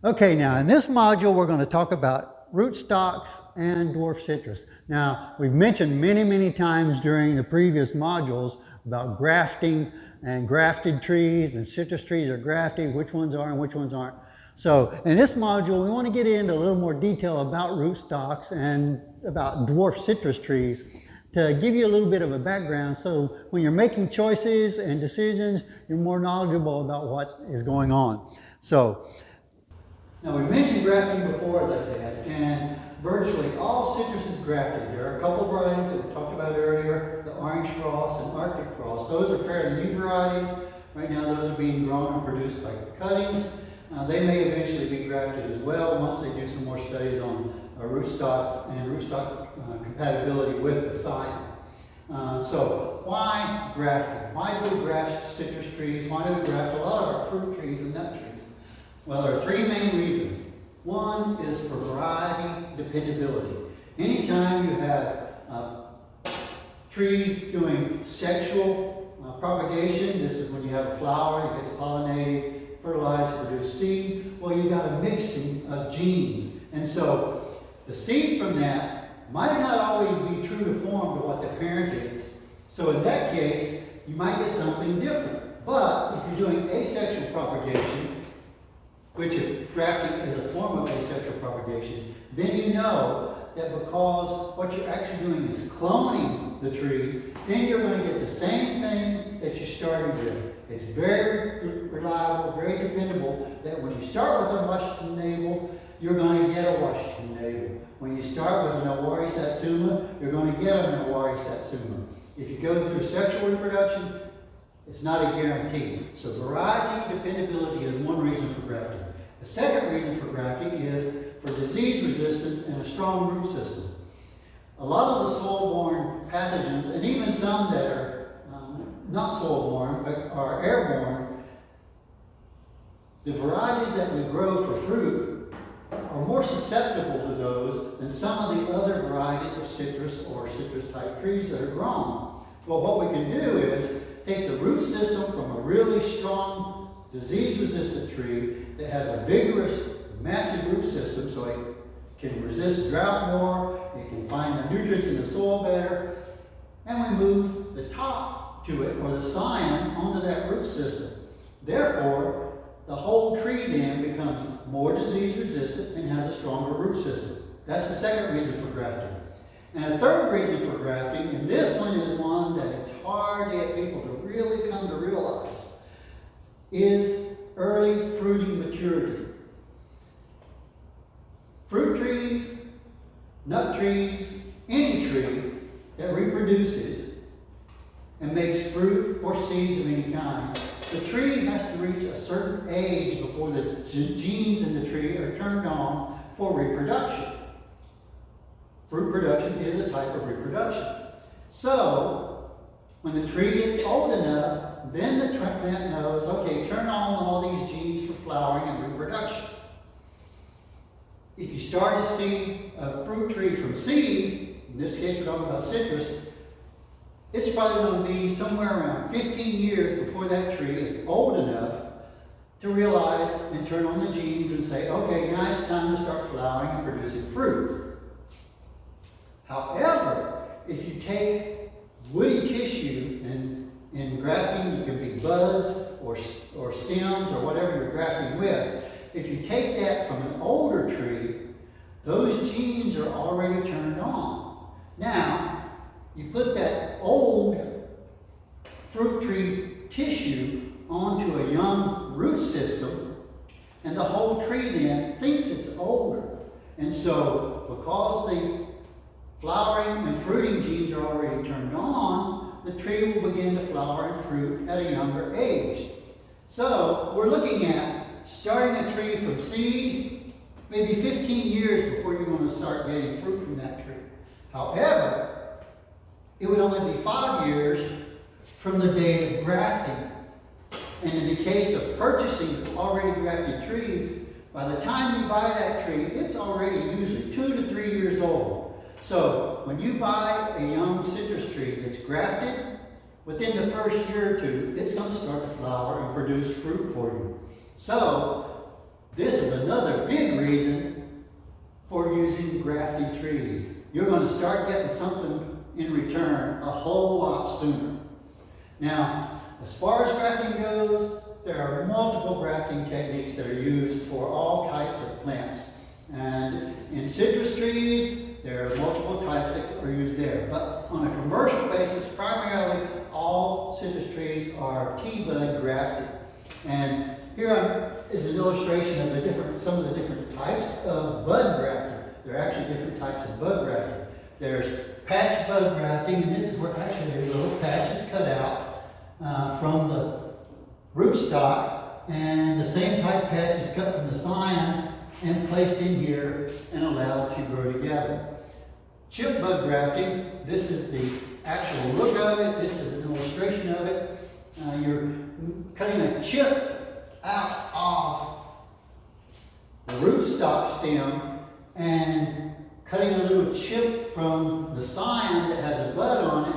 Okay, now in this module, we're going to talk about rootstocks and dwarf citrus. Now, we've mentioned many times during the previous modules about grafting and grafted trees, and citrus trees are grafted, which ones are and which ones aren't. So in this module, we want to get into a little more detail about rootstocks and about dwarf citrus trees to give you a little bit of a background, so when you're making choices and decisions, you're more knowledgeable about what is going on. So, now we mentioned grafting before, as I said, and virtually all citrus is grafted. There are a couple varieties that we talked about earlier, the orange frost and Arctic frost. Those are fairly new varieties. Right now those are being grown and produced by cuttings. They may eventually be grafted as well once they do some more studies on rootstocks and rootstock compatibility with the site. So why grafting? Why do we graft citrus trees? Why do we graft a lot of our fruit trees and nut trees? Well, there are three main reasons. One is for variety dependability. Anytime you have trees doing sexual propagation, this is when you have a flower that gets pollinated, fertilized, produce seed, well, you got a mixing of genes. And so the seed from that might not always be true to form to what the parent is. So in that case, you might get something different. But if you're doing asexual propagation, which is grafting is a form of asexual propagation, then you know that because what you're actually doing is cloning the tree, then you're going to get the same thing that you started with. It's very reliable, very dependable, that when you start with a Washington navel, you're going to get a Washington navel. When you start with an Awari Satsuma, you're going to get an Awari Satsuma. If you go through sexual reproduction, it's not a guarantee. So variety dependability is one reason for grafting. The second reason for grafting is for disease resistance and a strong root system. A lot of the soil-borne pathogens, and even some that are not soil-borne but are airborne, the varieties that we grow for fruit are more susceptible to those than some of the other varieties of citrus or citrus-type trees that are grown. Well, what we can do is take the root system from a really strong disease-resistant tree that has a vigorous, massive root system so it can resist drought more, it can find the nutrients in the soil better, and we move the top to it, or the scion, onto that root system. Therefore, the whole tree then becomes more disease-resistant and has a stronger root system. That's the second reason for grafting. And a third reason for grafting, and this one is one that it's hard to get people to really come to realize, is early fruiting maturity. Fruit trees, nut trees, any tree that reproduces and makes fruit or seeds of any kind, the tree has to reach a certain age before the genes in the tree are turned on for reproduction. Fruit production is a type of reproduction. So, when the tree gets old enough, then the plant knows, okay, turn on all these genes for flowering and reproduction. If you start to see a fruit tree from seed, in this case we're talking about citrus, it's probably going to be somewhere around 15 years before that tree is old enough to realize and turn on the genes and say, okay, now it's time to start flowering and producing fruit. However, if you take woody tissue, and in grafting you can be buds or stems or whatever you're grafting with, if you take that from an older tree, those genes are already turned on. Now, you put that old fruit tree tissue onto a young root system, and the whole tree then thinks it's older. And so, because the flowering and fruiting genes are already turned on, the tree will begin to flower and fruit at a younger age. So, we're looking at starting a tree from seed, maybe 15 years before you're going to start getting fruit from that tree. However, it would only be 5 years from the date of grafting. And in the case of purchasing already grafted trees, by the time you buy that tree, it's already usually 2 to 3 years old. So when you buy a young citrus tree that's grafted, within the first year or two, it's going to start to flower and produce fruit for you. So this is another big reason for using grafted trees. You're going to start getting something in return a whole lot sooner. Now, as far as grafting goes, there are multiple grafting techniques that are used for all types of plants. And in citrus trees, there are multiple types that are used there. But on a commercial basis, primarily all citrus trees are T-bud grafted. And here is an illustration of some of the different types of bud grafting. There are actually different types of bud grafting. There's patch bud grafting, and this is where actually there's little patches cut out from the rootstock, and the same type patch is cut from the scion and placed in here and allowed to grow together. Chip bud grafting, this is the actual look of it. This is an illustration of it. You're cutting a chip out of the rootstock stem and cutting a little chip from the scion that has a bud on it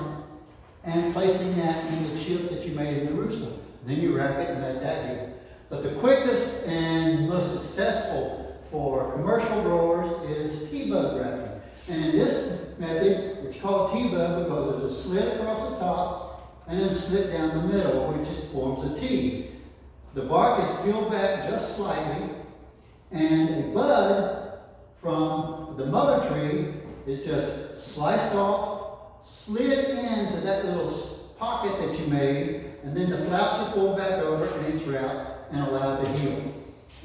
and placing that in the chip that you made in the rootstock. Then you wrap it and let that do. But the quickest and most successful for commercial growers is T-bud grafting. And in this method, it's called T-bud because there's a slit across the top and then a slit down the middle, which just forms a T. The bark is peeled back just slightly, and a bud from the mother tree is just sliced off, slid into that little pocket that you made, and then the flaps are pulled back over an inch out and allowed to heal.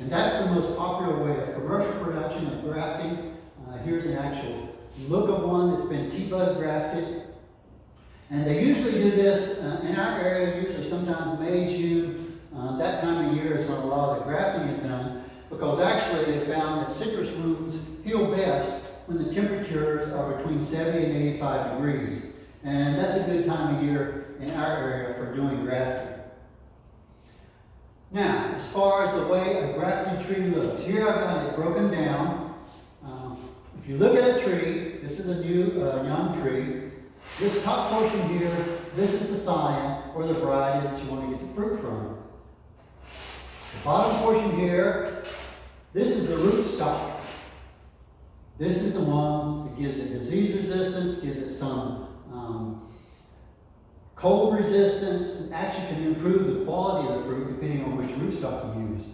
And that's the most popular way of commercial production of grafting. Here's an actual look of one that's been T-bud grafted. And they usually do this in our area, usually sometimes May, June. That time of year is when a lot of the grafting is done, because actually they found that citrus wounds heal best when the temperatures are between 70 and 85 degrees. And that's a good time of year in our area for doing grafting. Now, as far as the way a grafted tree looks, here I've got it broken down. If you look at a tree, this is a new young tree. This top portion here, this is the scion or the variety that you want to get the fruit from. The bottom portion here, this is the rootstock. This is the one that gives it disease resistance, gives it some cold resistance, and actually can improve the quality of the fruit depending on which rootstock you use.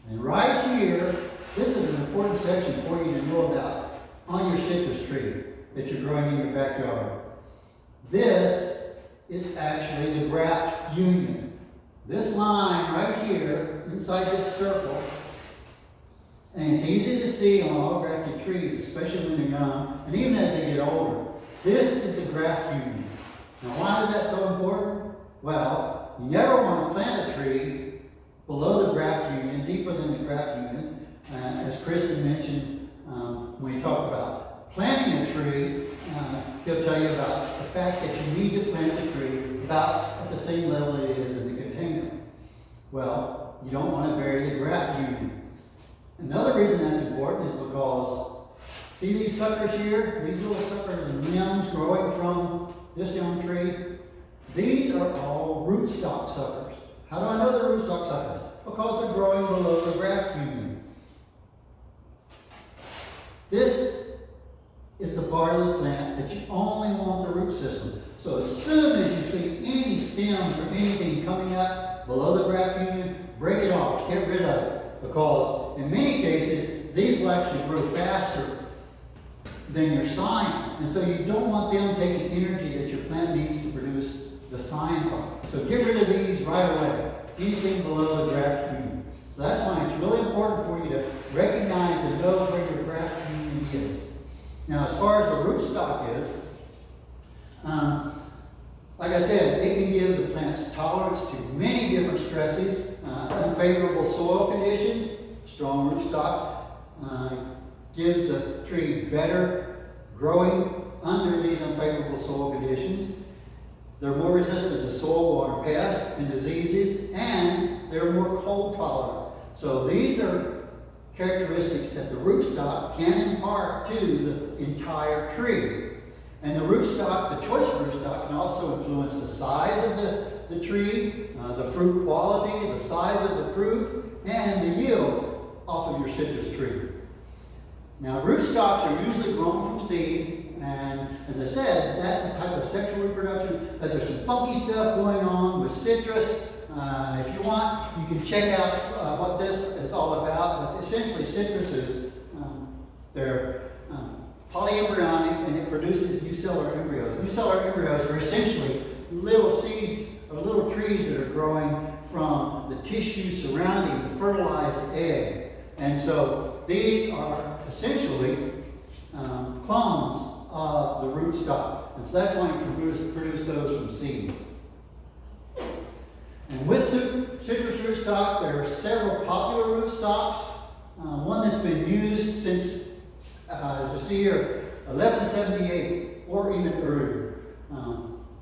And right here, this is an important section for you to know about on your citrus tree that you're growing in your backyard. This is actually the graft union. This line right here, inside this circle, and it's easy to see on all grafted trees, especially when they're young, and even as they get older. This is the graft union. Now, why is that so important? Well, you never want to plant a tree below the graft union, deeper than the graft union. As Chris had mentioned when he talked about planting a tree, he'll tell you about the fact that you need to plant the tree about at the same level it is in the container. Well, you don't want to bury the graft union. Another reason that's important is because, see these suckers here? These little suckers and limbs growing from this young tree? These are all rootstock suckers. How do I know they're rootstock suckers? Because they're growing below the graft union. This is the part of the plant that you only want the root system. So as soon as you see any stems or anything coming up below the graft union, break it off, get rid of it. Because in many cases, these will actually grow faster than your scion. And so you don't want them taking energy that your plant needs to produce the scion part. So get rid of these right away. Anything below the graft union. So that's why it's really important for you to recognize and know where your graft union is. Now, as far as the rootstock is, like I said, it can give the plants tolerance to many different stresses, unfavorable soil conditions. Strong rootstock gives the tree better growing under these unfavorable soil conditions. They're more resistant to soil-borne pests and diseases, and they're more cold tolerant. So these are characteristics that the rootstock can impart to the entire tree. And the rootstock, the choice of rootstock, can also influence the size of the tree, the fruit quality, the size of the fruit, and the yield. off of your citrus tree. Now, rootstocks are usually grown from seed, and as I said, that's a type of sexual reproduction, but there's some funky stuff going on with citrus. If you want, you can check out what this is all about, but essentially citrus is, they're polyembryonic, and it produces ucellular embryos. Ucellular embryos are essentially little seeds or little trees that are growing from the tissue surrounding the fertilized egg. And so these are essentially clones of the rootstock. And so that's why you can produce those from seed. And with citrus rootstock, there are several popular rootstocks. One that's been used since, as you see here, 1178 or even earlier.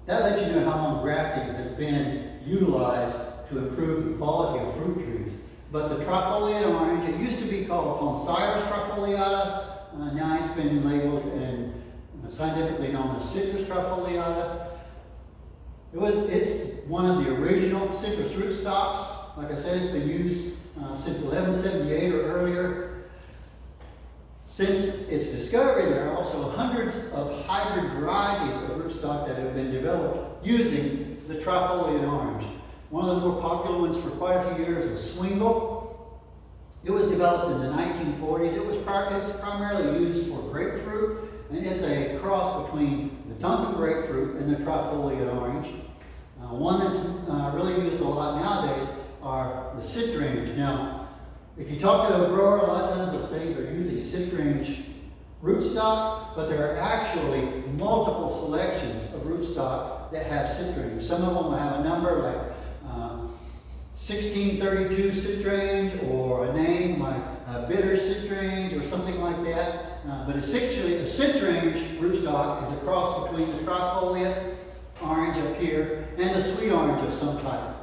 That lets you know how long grafting has been utilized to improve the quality of fruit trees. But the trifoliate orange, it used to be called Poncirus trifoliata. Now it's been labeled and scientifically known as Citrus trifoliata. It's one of the original citrus rootstocks. Like I said, it's been used since 1178 or earlier. Since its discovery, there are also hundreds of hybrid varieties of rootstock that have been developed using the trifoliate orange. One of the more popular ones for quite a few years was Swingle. It was developed in the 1940s. It's primarily used for grapefruit, and it's a cross between the Duncan grapefruit and the trifoliate orange. One that's really used a lot nowadays are the citrange. Now, if you talk to a grower, a lot of times they'll say they're using citrange rootstock, but there are actually multiple selections of rootstock that have citrange. Some of them have a number like 1632 citrange, or a name like bitter citrange or something like that. But essentially, a citrange rootstock is a cross between the trifoliate orange up here and a sweet orange of some type.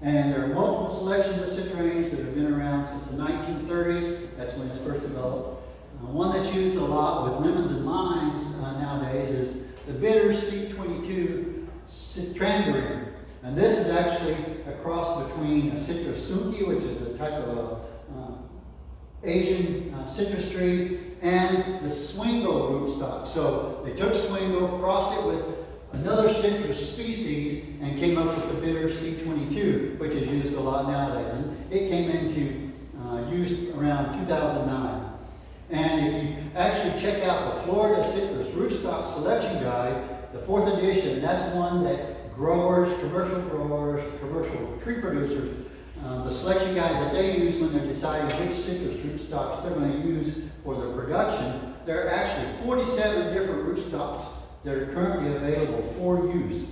And there are multiple selections of citrange that have been around since the 1930s. That's when it's first developed. One that's used a lot with lemons and limes nowadays is the bitter C22 citrandarin. And this is actually a cross between a Citrus sunki, which is a type of Asian citrus tree, and the Swingle rootstock. So they took Swingle, crossed it with another citrus species, and came up with the bitter C22, which is used a lot nowadays. And it came into use around 2009. And if you actually check out the Florida Citrus Rootstock Selection Guide, the 4th edition, that's one that growers, commercial tree producers, the selection guide that they use when they're deciding which citrus rootstocks they're going to use for their production. There are actually 47 different rootstocks that are currently available for use.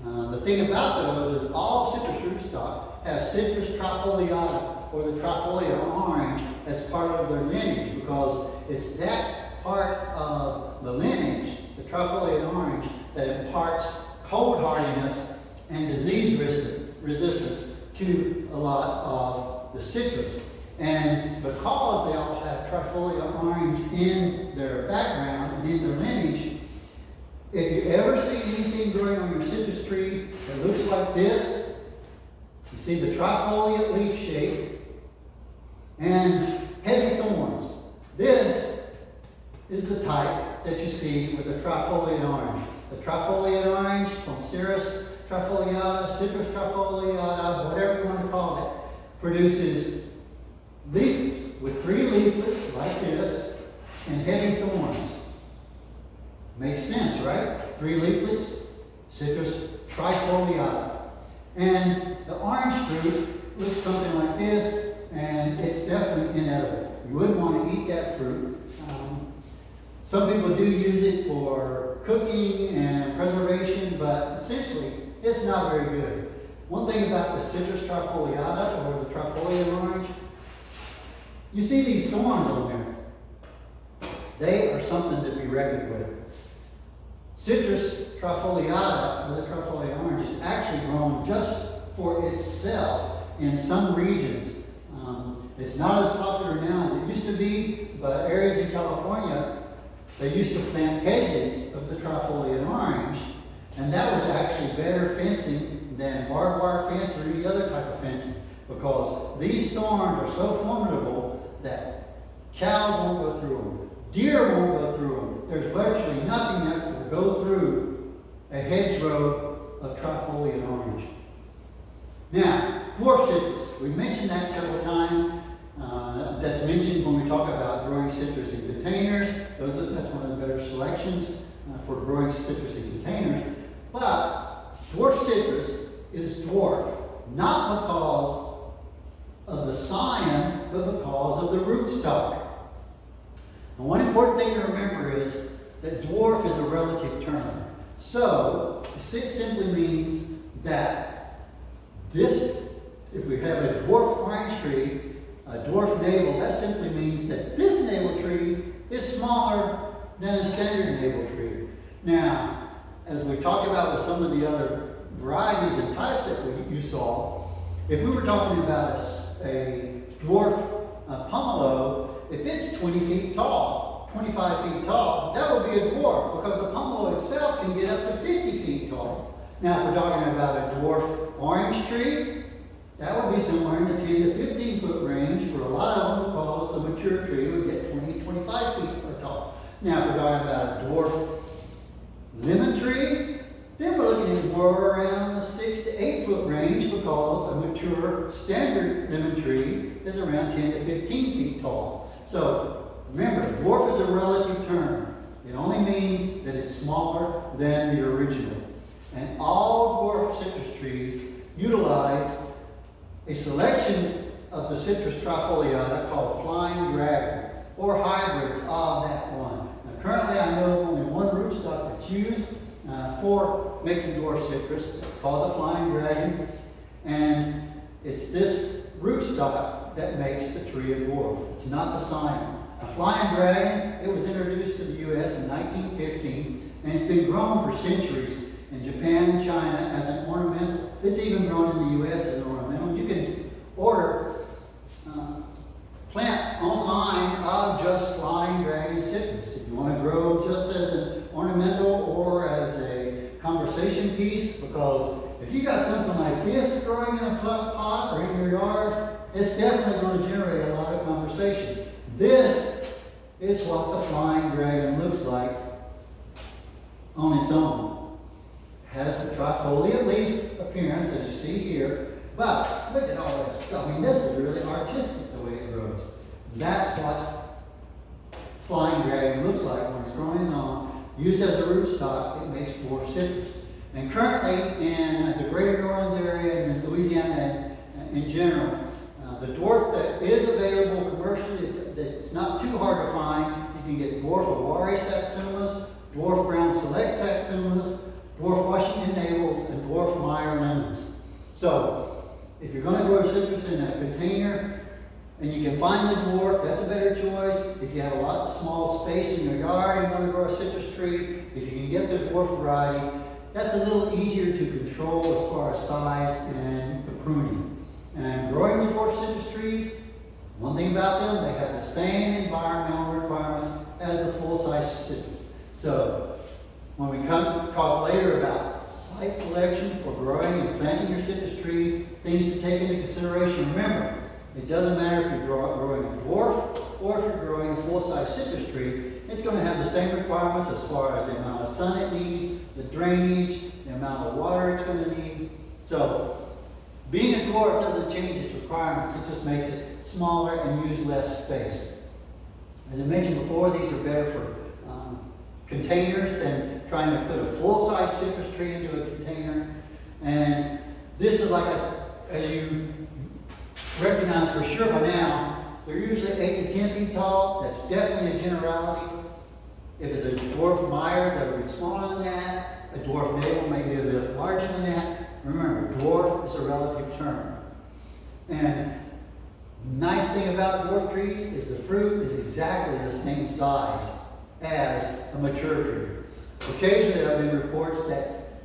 The thing about those is all citrus rootstock have Citrus trifoliata, or the trifoliate orange, as part of their lineage, because it's that part of the lineage, the trifoliate orange, that imparts cold hardiness and disease resistance to a lot of the citrus. And because they all have trifoliate orange in their background and in their lineage, if you ever see anything growing on your citrus tree that looks like this, you see the trifoliate leaf shape and heavy thorns. This is the type that you see with the trifoliate orange. The trifoliate orange, Poncirus trifoliata, Citrus trifoliata, whatever you want to call it, produces leaflets with 3 leaflets like this and heavy thorns. Makes sense, right? 3 leaflets, Citrus trifoliata. And the orange fruit looks something like this, and it's definitely inedible. You wouldn't want to eat that fruit. Some people do use it for cooking and preservation, but essentially it's not very good. One thing about the Citrus trifoliata, or the trifoliate orange, you see these thorns on there. They are something to be reckoned with. Citrus trifoliata, or the trifoliate orange, is actually grown just for itself in some regions. It's not as popular now as it used to be, but areas in California, they used to plant hedges of the trifoliate orange, and that was actually better fencing than barbed wire fence or any other type of fencing, because these thorns are so formidable that cows won't go through them, deer won't go through them. There's virtually nothing that will go through a hedgerow of trifoliate orange. Now, dwarf citrus. We mentioned that several times. That's mentioned when we talk about growing citrus in containers. That's one of the better selections for growing citrus in containers. But dwarf citrus is dwarf, not because of the sign, but because of the rootstock. And one important thing to remember is that dwarf is a relative term. So, it simply means that this, if we have a dwarf orange tree, a dwarf navel, that simply means that this navel tree is smaller than a standard navel tree. Now, as we talked about with some of the other varieties and types that you saw, if we were talking about a dwarf pomelo, if it's 20 feet tall, 25 feet tall, that would be a dwarf because the pomelo itself can get up to 50 feet tall. Now, if we're talking about a dwarf orange tree, that would be somewhere in the 10 to 15 foot range for a lot of them because the mature tree would get 20 to 25 feet tall. Now, if we're talking about a dwarf lemon tree, then we're looking at more around the 6 to 8 foot range because a mature standard lemon tree is around 10 to 15 feet tall. So remember, dwarf is a relative term. It only means that it's smaller than the original. And all dwarf citrus trees utilize a selection of the citrus trifoliata called flying dragon, or hybrids of that one. Now, currently, I know of only one rootstock that's used for making dwarf citrus. It's called the flying dragon, and it's this rootstock that makes the tree a dwarf. It's not the sign. The flying dragon, it was introduced to the U.S. in 1915, and it's been grown for centuries in Japan and China as an ornamental. It's even grown in the U.S. as an ornamental. You can order plants online of just flying dragon citrus. If you want to grow just as an ornamental or as a conversation piece, because if you got something like this growing in a pot or in your yard, it's definitely going to generate a lot of conversation. This is what the flying dragon looks like on its own. Has the trifoliate leaf appearance, as you see here, but look at all this stuff. I mean, this is really artistic the way it grows. That's what flying dragon looks like when it's growing on. Used as a rootstock, it makes dwarf citrus. And currently, in the greater New Orleans area and in Louisiana in general, the dwarf that is available commercially, that's not too hard to find, you can get dwarf Awari satsumas, dwarf brown select satsumas, dwarf Washington navels, and dwarf Meyer lemons. So, if you're going to grow citrus in a container and you can find the dwarf, that's a better choice. If you have a lot of small space in your yard and you want to grow a citrus tree, if you can get the dwarf variety, that's a little easier to control as far as size and the pruning. And growing the dwarf citrus trees, one thing about them, they have the same environmental requirements as the full-size citrus. So, when we talk later about site selection for growing and planting your citrus tree, things to take into consideration. Remember, it doesn't matter if you're growing a dwarf or if you're growing a full-size citrus tree, it's going to have the same requirements as far as the amount of sun it needs, the drainage, the amount of water it's going to need. So, being a dwarf doesn't change its requirements, it just makes it smaller and use less space. As I mentioned before, these are better for containers than trying to put a full-size citrus tree into a container. And this is like, as you recognize for sure by now, they're usually 8 to 10 feet tall. That's definitely a generality. If it's a dwarf Meyer, that would be smaller than that. A dwarf navel may be a bit larger than that. Remember, dwarf is a relative term. And nice thing about dwarf trees is the fruit is exactly the same size as a mature tree. Occasionally there have been reports that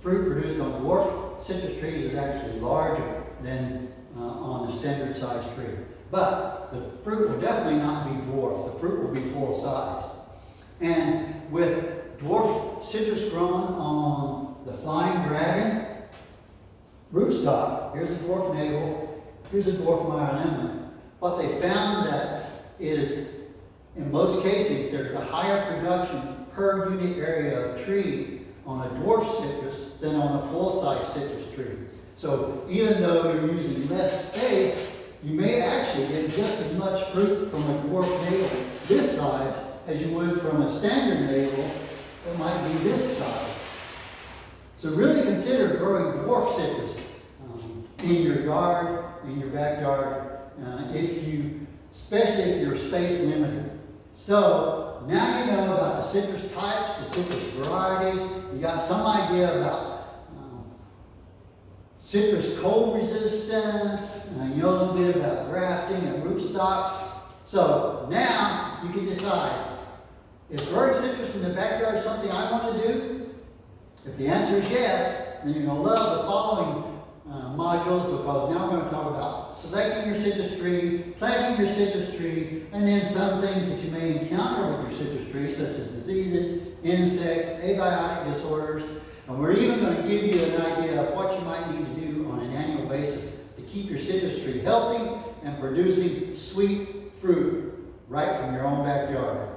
fruit produced on dwarf citrus trees is actually larger than on the standard size tree. But the fruit will definitely not be dwarf. The fruit will be full size. And with dwarf citrus grown on the flying dragon rootstock, here's a dwarf navel, here's a dwarf Meyer lemon. what they found that is, in most cases, there's a higher production per unit area of tree on a dwarf citrus than on a full-size citrus tree. So even though you're using less space, you may actually get just as much fruit from a dwarf navel this size as you would from a standard navel that might be this size. So really consider growing dwarf citrus in your yard, in your backyard, especially if you're space limited. So now you know about the citrus types, the citrus varieties. You got some idea about citrus cold resistance. You know a little bit about grafting and rootstocks. So now you can decide, is growing citrus in the backyard something I want to do? If the answer is yes, then you're going to love the following modules, because now we're going to talk about selecting your citrus tree, planting your citrus tree, and then some things that you may encounter with your citrus tree, such as diseases, insects, abiotic disorders. And we're even going to give you an idea of what you might need to do on an annual basis to keep your citrus tree healthy and producing sweet fruit right from your own backyard.